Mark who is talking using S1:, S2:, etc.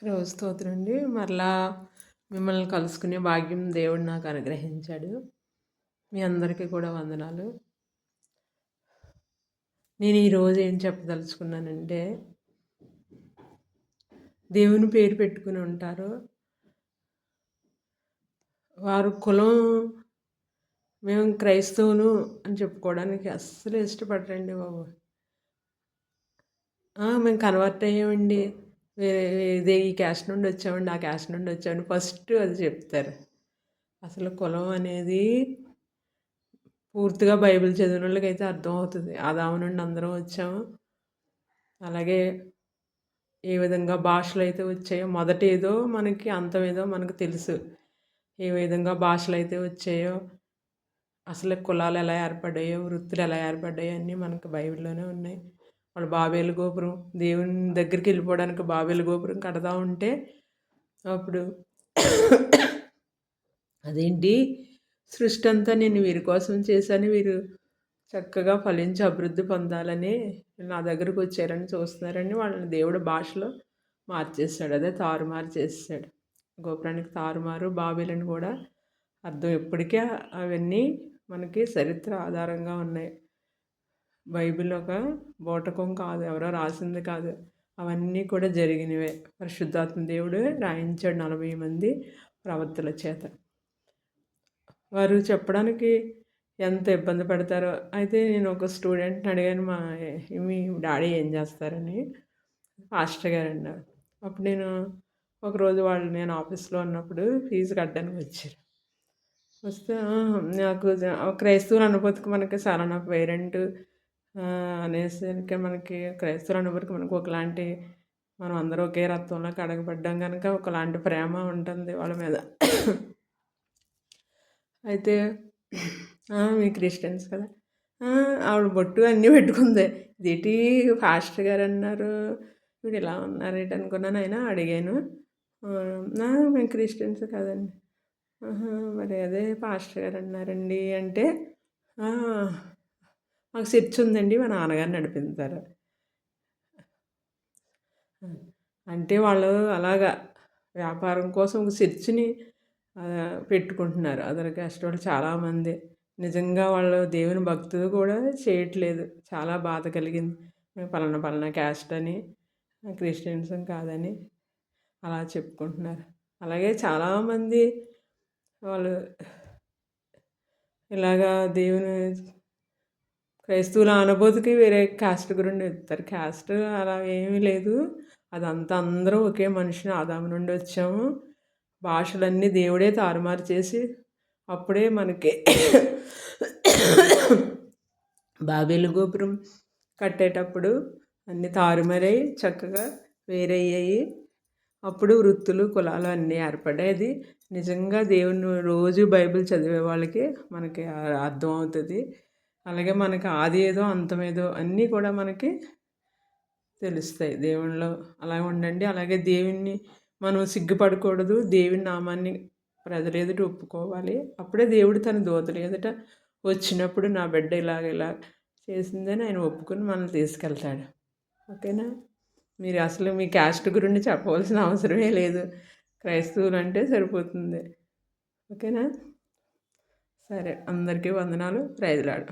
S1: ప్రభు స్తోత్రం అండి. మరలా మిమ్మల్ని కలుసుకునే భాగ్యం దేవుడు నాకు అనుగ్రహించాడు. మీ అందరికీ కూడా వందనాలు. నేను ఈరోజు ఏం చెప్పదలుచుకున్నానంటే, దేవుని పేరు పెట్టుకుని ఉంటారు. వారు కులం మేము క్రైస్తవులు అని చెప్పుకోవడానికి అస్సలు ఇష్టపడరండి బాబు. మేము కన్వర్ట్ అయ్యామండి. ఇదే ఈ క్యాస్ట్ నుండి వచ్చామండి, ఆ క్యాస్ట్ నుండి వచ్చామండి ఫస్ట్ అది చెప్తారు. అసలు కులం అనేది పూర్తిగా బైబిల్ చదివిన వాళ్ళకైతే అర్థమవుతుంది. ఆదాము నుండి అందరం వచ్చాము. అలాగే ఏ విధంగా భాషలు అయితే వచ్చాయో మొదట ఏదో మనకి అంతం ఏదో మనకు తెలుసు. ఏ విధంగా భాషలు అయితే వచ్చాయో, అసలు కులాలు ఎలా ఏర్పడ్డాయో, వృత్తులు ఎలా ఏర్పడ్డాయో అన్నీ మనకు బైబిల్లోనే ఉన్నాయి. వాళ్ళు బాబేలు గోపురం దేవుని దగ్గరికి వెళ్ళిపోవడానికి బాబేలు గోపురం కడతా ఉంటే అప్పుడు అదేంటి సృష్టి అంతా నేను వీరి కోసం చేశాను, వీరు చక్కగా ఫలించి అభివృద్ధి పొందాలని నా దగ్గరకు వచ్చారని చూస్తున్నారని వాళ్ళని దేవుడు భాషలో మార్చేస్తాడు. అదే తారుమారు చేసేసాడు. గోపురానికి తారుమారు, బాబేలని కూడా అర్థం ఎప్పటికీ అవన్నీ మనకి చరిత్ర ఆధారంగా ఉన్నాయి. బైబిల్ ఒక బూటకం కాదు, ఎవరో రాసింది కాదు, అవన్నీ కూడా జరిగినవే. పరిశుద్ధాత్మ దేవుడు రాయించాడు 40 మంది ప్రవక్తల చేత. వారు చెప్పడానికి ఎంత ఇబ్బంది పడతారో. అయితే నేను ఒక స్టూడెంట్ని అడిగాను, మీ డాడీ ఏం చేస్తారని. పాస్టర్ గారు అన్నారు. అప్పుడు నేను ఒకరోజు నేను ఆఫీస్లో ఉన్నప్పుడు ఫీజు కట్టడానికి వచ్చారు. వస్తే నాకు క్రైస్తవుల అనుభూతికి మనకి సరళ పేరెంట్ అనేసరికి మనకి క్రైస్తవుల అనుభూతికి మనకు ఒకలాంటి మనం అందరూ ఒకే రక్తంలో కడగబడ్డాం కనుక ఒకలాంటి ప్రేమ ఉంటుంది వాళ్ళ మీద. అయితే మీ క్రిస్టియన్స్ కదా, ఆవిడ బొట్టు అన్నీ పెట్టుకుంది. ఇదేంటి పాస్టర్ గారు అన్నారు, వీడు ఇలా ఉన్నారు ఏంటి అనుకున్నాను. అయినా అడిగాను. మేము క్రిస్టియన్స్ కదండి. మరి అదే పాస్టర్ గారు అన్నారండి అంటే, మాకు చర్చ్ ఉందండి, మా నాన్నగారు నడిపిస్తారు. అంటే వాళ్ళు అలాగా వ్యాపారం కోసం ఒక చర్చిని పెట్టుకుంటున్నారు. అదర్ క్యాస్ట్ వాళ్ళు చాలామంది. నిజంగా వాళ్ళు దేవుని భక్తులు కూడా చేయట్లేదు. చాలా బాధ కలిగింది. మేము పలానా పలానా క్యాస్ట్ అని, క్రిస్టియన్స్ కాదని అలా చెప్పుకుంటున్నారు. అలాగే చాలామంది వాళ్ళు ఇలాగా దేవుని క్రైస్తవుల అనుభూతికి వేరే క్యాస్ట్ గురించి చెప్తారు. క్యాస్ట్ అలా ఏమీ లేదు. అదంతా అందరం ఒకే మనిషిని ఆదాము నుండి వచ్చాము. భాషలన్నీ దేవుడే తారుమారు చేసి అప్పుడే మనకి బాబేలు గోపురం కట్టేటప్పుడు అన్నీ తారుమారై చక్కగా వేరయ్యాయి. అప్పుడు వృత్తులు కులాలు అన్నీ ఏర్పడేది. నిజంగా దేవుని రోజు బైబిల్ చదివే వాళ్ళకి మనకి అర్థం అవుతుంది. అలాగే మనకి ఆది ఏదో అంతమేదో అన్నీ కూడా మనకి తెలుస్తాయి దేవునిలో. అలా ఉండండి. అలాగే దేవుణ్ణి మనం సిగ్గుపడకూడదు. దేవుని నామాన్ని ప్రజల ఎదుట ఒప్పుకోవాలి. అప్పుడే దేవుడు తన దూతల ఎదుట వచ్చినప్పుడు నా బిడ్డ ఇలా చేసిందని ఆయన ఒప్పుకొని మనల్ని తీసుకెళ్తాడు. ఓకేనా? మీరు అసలు మీ క్యాస్ట్ గురించి చెప్పవలసిన అవసరమే లేదు. క్రైస్తవులు అంటే సరిపోతుంది. ఓకేనా? సరే, అందరికీ వందనాలు. Praise lord.